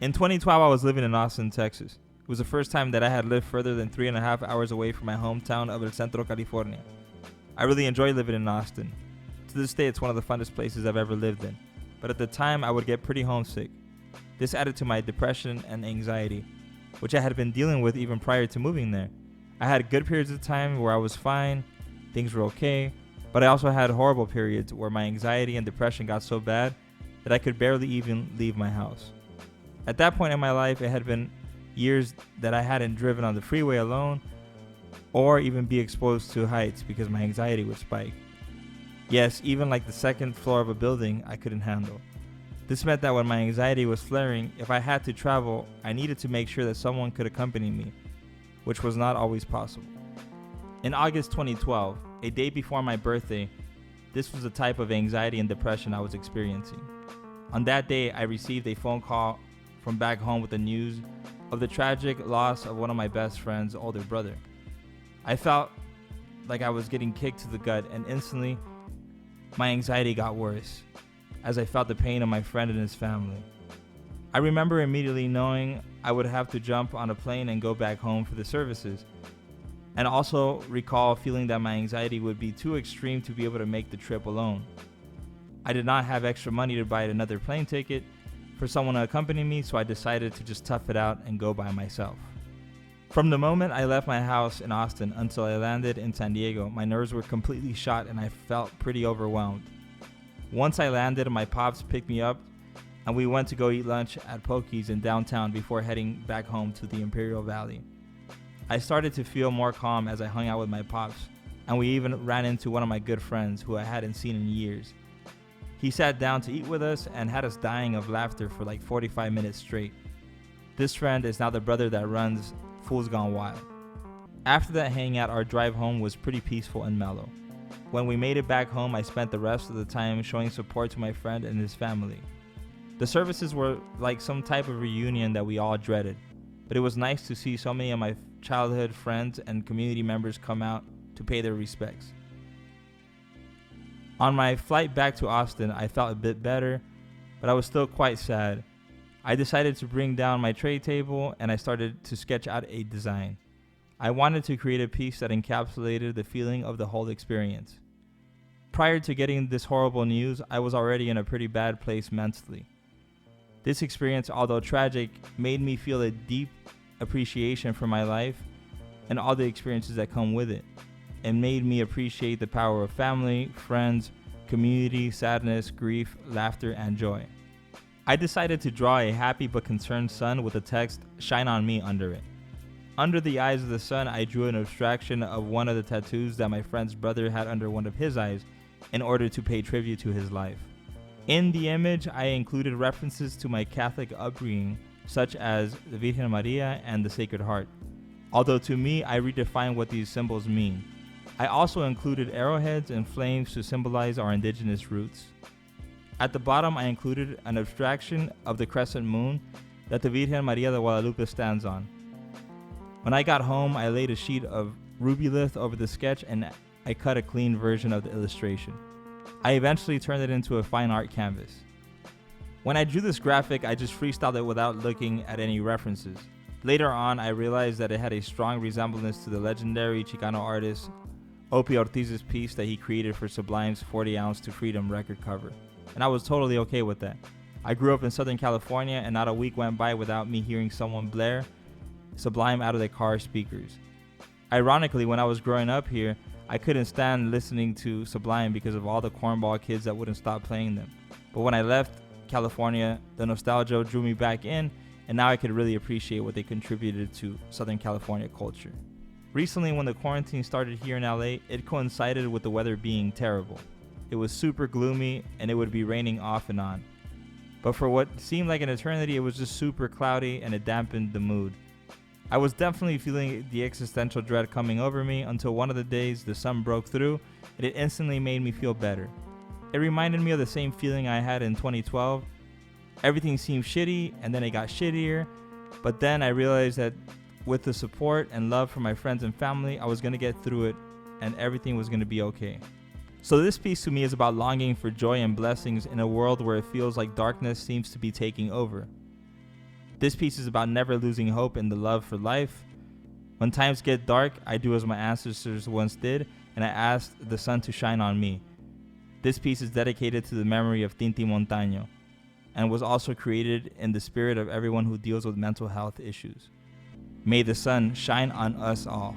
In 2012, I was living in Austin, Texas. It was the first time that I had lived further than 3.5 hours away from my hometown of El Centro, California. I really enjoy living in Austin. To this day, it's one of the funnest places I've ever lived in. But at the time, I would get pretty homesick. This added to my depression and anxiety, which I had been dealing with even prior to moving there. I had good periods of time where I was fine, things were okay, but I also had horrible periods where my anxiety and depression got so bad that I could barely even leave my house. At that point in my life, it had been years that I hadn't driven on the freeway alone or even be exposed to heights because my anxiety would spike. Yes, even like the second floor of a building, I couldn't handle. This meant that when my anxiety was flaring, if I had to travel, I needed to make sure that someone could accompany me, which was not always possible. In August 2012, a day before my birthday, this was the type of anxiety and depression I was experiencing. On that day, I received a phone call from back home with the news of the tragic loss of one of my best friend's older brother. I felt like I was getting kicked to the gut, and instantly, my anxiety got worse as I felt the pain of my friend and his family. I remember immediately knowing I would have to jump on a plane and go back home for the services, and also recall feeling that my anxiety would be too extreme to be able to make the trip alone. I did not have extra money to buy another plane ticket for someone to accompany me, so I decided to just tough it out and go by myself. From the moment I left my house in Austin until I landed in San Diego, my nerves were completely shot and I felt pretty overwhelmed. Once I landed, my pops picked me up and we went to go eat lunch at Pokey's in downtown before heading back home to the Imperial Valley. I started to feel more calm as I hung out with my pops, and we even ran into one of my good friends who I hadn't seen in years. He sat down to eat with us and had us dying of laughter for like 45 minutes straight. This friend is now the brother that runs Fools Gone Wild. After that hangout, our drive home was pretty peaceful and mellow. When we made it back home, I spent the rest of the time showing support to my friend and his family. The services were like some type of reunion that we all dreaded, but it was nice to see so many of my childhood friends and community members come out to pay their respects. On my flight back to Austin, I felt a bit better, but I was still quite sad. I decided to bring down my tray table and I started to sketch out a design. I wanted to create a piece that encapsulated the feeling of the whole experience. Prior to getting this horrible news, I was already in a pretty bad place mentally. This experience, although tragic, made me feel a deep appreciation for my life and all the experiences that come with it, and made me appreciate the power of family, friends, community, sadness, grief, laughter, and joy. I decided to draw a happy but concerned sun with the text "Shine on Me" under it. Under the eyes of the sun, I drew an abstraction of one of the tattoos that my friend's brother had under one of his eyes in order to pay tribute to his life. In the image, I included references to my Catholic upbringing, such as the Virgen Maria and the Sacred Heart, although to me, I redefined what these symbols mean. I also included arrowheads and flames to symbolize our indigenous roots. At the bottom, I included an abstraction of the crescent moon that the Virgen Maria de Guadalupe stands on. When I got home, I laid a sheet of Rubylith over the sketch and I cut a clean version of the illustration. I eventually turned it into a fine art canvas. When I drew this graphic, I just freestyled it without looking at any references. Later on, I realized that it had a strong resemblance to the legendary Chicano artist Opie Ortiz's piece that he created for Sublime's 40 Ounce to Freedom record cover, and I was totally okay with that. I grew up in Southern California, and not a week went by without me hearing someone blare Sublime out of their car speakers. Ironically, when I was growing up here, I couldn't stand listening to Sublime because of all the cornball kids that wouldn't stop playing them. But when I left California, the nostalgia drew me back in, and now I could really appreciate what they contributed to Southern California culture. Recently, when the quarantine started here in LA, it coincided with the weather being terrible. It was super gloomy and it would be raining off and on. But for what seemed like an eternity, it was just super cloudy and it dampened the mood. I was definitely feeling the existential dread coming over me until one of the days the sun broke through and it instantly made me feel better. It reminded me of the same feeling I had in 2012. Everything seemed shitty and then it got shittier, but then I realized that with the support and love from my friends and family, I was going to get through it and everything was going to be okay. So this piece to me is about longing for joy and blessings in a world where it feels like darkness seems to be taking over. This piece is about never losing hope in the love for life. When times get dark, I do as my ancestors once did, and I ask the sun to shine on me. This piece is dedicated to the memory of Tinti Montaño and was also created in the spirit of everyone who deals with mental health issues. May the sun shine on us all.